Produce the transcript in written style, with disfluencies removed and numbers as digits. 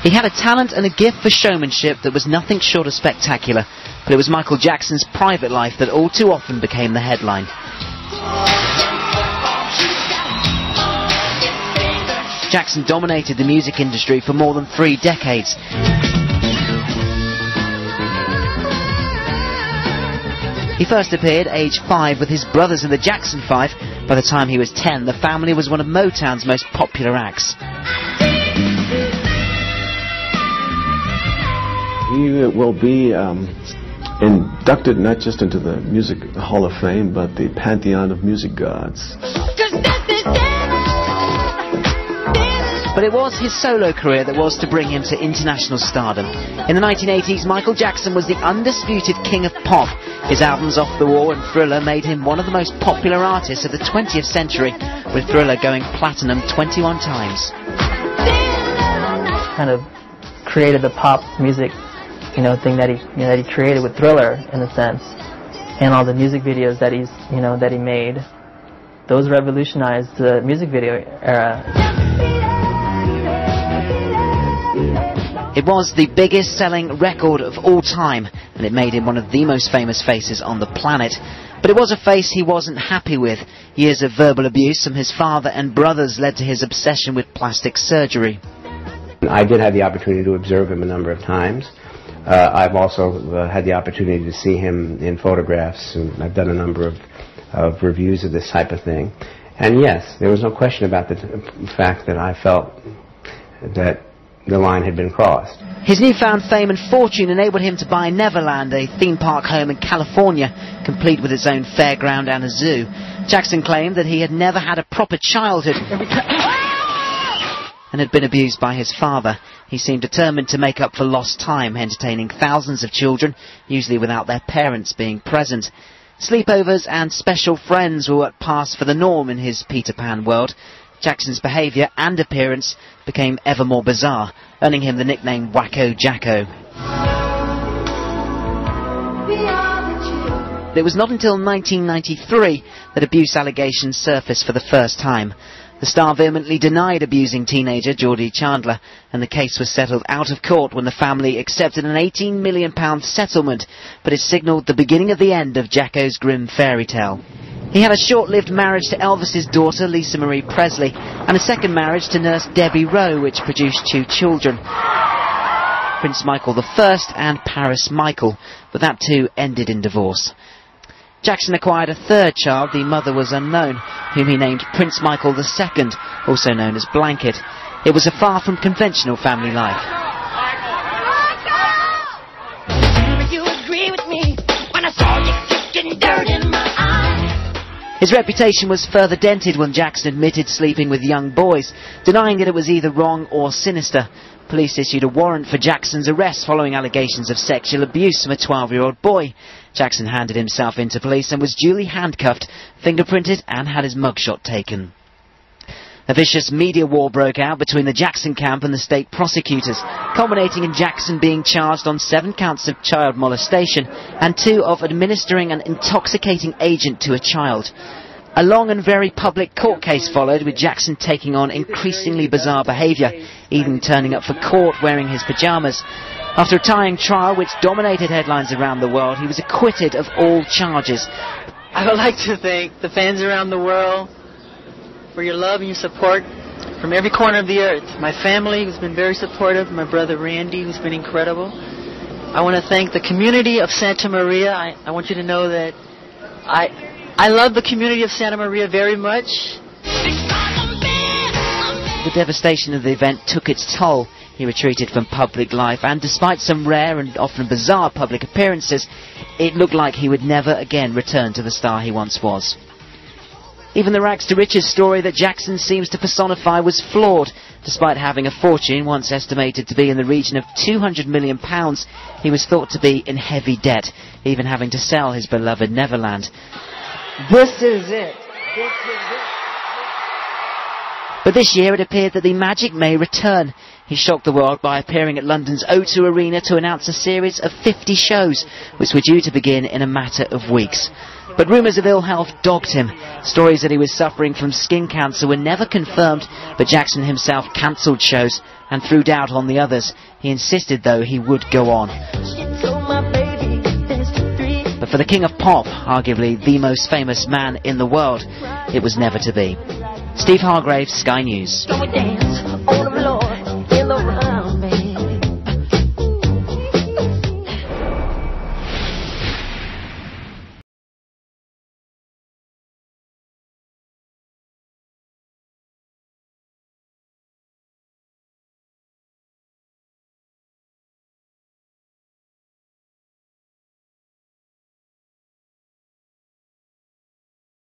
He had a talent and a gift for showmanship that was nothing short of spectacular, but it was Michael Jackson's private life that all too often became the headline. Jackson dominated the music industry for more than 3 decades. He first appeared age 5 with his brothers in the Jackson 5. By the time he was 10, the family was one of Motown's most popular acts. He will be inducted not just into the Music Hall of Fame, but the Pantheon of Music Gods. But it was his solo career that was to bring him to international stardom. In the 1980s, Michael Jackson was the undisputed king of pop. His albums Off the Wall and Thriller made him one of the most popular artists of the 20th century, with Thriller going platinum 21 times. Kind of created the pop music, thing that he created with Thriller, in a sense, and all the music videos that he made. Those revolutionized the music video era. It was the biggest selling record of all time, and it made him one of the most famous faces on the planet. But it was a face he wasn't happy with. Years of verbal abuse from his father and brothers led to his obsession with plastic surgery. I did have the opportunity to observe him a number of times. I've also had the opportunity to see him in photographs, and I've done a number of reviews of this type of thing. And yes, there was no question about the fact that I felt that the line had been crossed. His newfound fame and fortune enabled him to buy Neverland, a theme park home in California, complete with its own fairground and a zoo. Jackson claimed that he had never had a proper childhood and had been abused by his father. He seemed determined to make up for lost time, entertaining thousands of children, usually without their parents being present. Sleepovers and special friends were what passed for the norm in his Peter Pan world. Jackson's behaviour and appearance became ever more bizarre, earning him the nickname Wacko Jacko. It was not until 1993 that abuse allegations surfaced for the first time. The star vehemently denied abusing teenager Geordie Chandler, and the case was settled out of court when the family accepted an £18 million settlement, but it signalled the beginning of the end of Jacko's grim fairy tale. He had a short-lived marriage to Elvis's daughter, Lisa Marie Presley, and a second marriage to nurse Debbie Rowe, which produced 2 children, Prince Michael I and Paris Michael, but that too ended in divorce. Jackson acquired a 3rd child, the mother was unknown, whom he named Prince Michael II, also known as Blanket. It was a far from conventional family life. You agree with me when I saw you kicking dirt in my eye. His reputation was further dented when Jackson admitted sleeping with young boys, denying that it was either wrong or sinister. Police issued a warrant for Jackson's arrest following allegations of sexual abuse from a 12-year-old boy. Jackson handed himself into police and was duly handcuffed, fingerprinted and had his mugshot taken. A vicious media war broke out between the Jackson camp and the state prosecutors, culminating in Jackson being charged on 7 counts of child molestation and 2 of administering an intoxicating agent to a child. A long and very public court case followed, with Jackson taking on increasingly bizarre behaviour, even turning up for court wearing his pyjamas. After a trying trial which dominated headlines around the world, he was acquitted of all charges. I would like to thank the fans around the world for your love and your support from every corner of the earth. My family, who's been very supportive, my brother Randy, who's been incredible. I want to thank the community of Santa Maria. I want you to know that I love the community of Santa Maria very much. The devastation of the event took its toll. He retreated from public life, and despite some rare and often bizarre public appearances, it looked like he would never again return to the star he once was. Even the rags to riches story that Jackson seems to personify was flawed. Despite having a fortune once estimated to be in the region of £200 million, he was thought to be in heavy debt, even having to sell his beloved Neverland. This is it. But this year it appeared that the magic may return. He shocked the world by appearing at London's O2 Arena to announce a series of 50 shows, which were due to begin in a matter of weeks. But rumours of ill health dogged him. Stories that he was suffering from skin cancer were never confirmed, but Jackson himself cancelled shows and threw doubt on the others. He insisted, though, he would go on. But for the king of pop, arguably the most famous man in the world, it was never to be. Steve Hargrave, Sky News.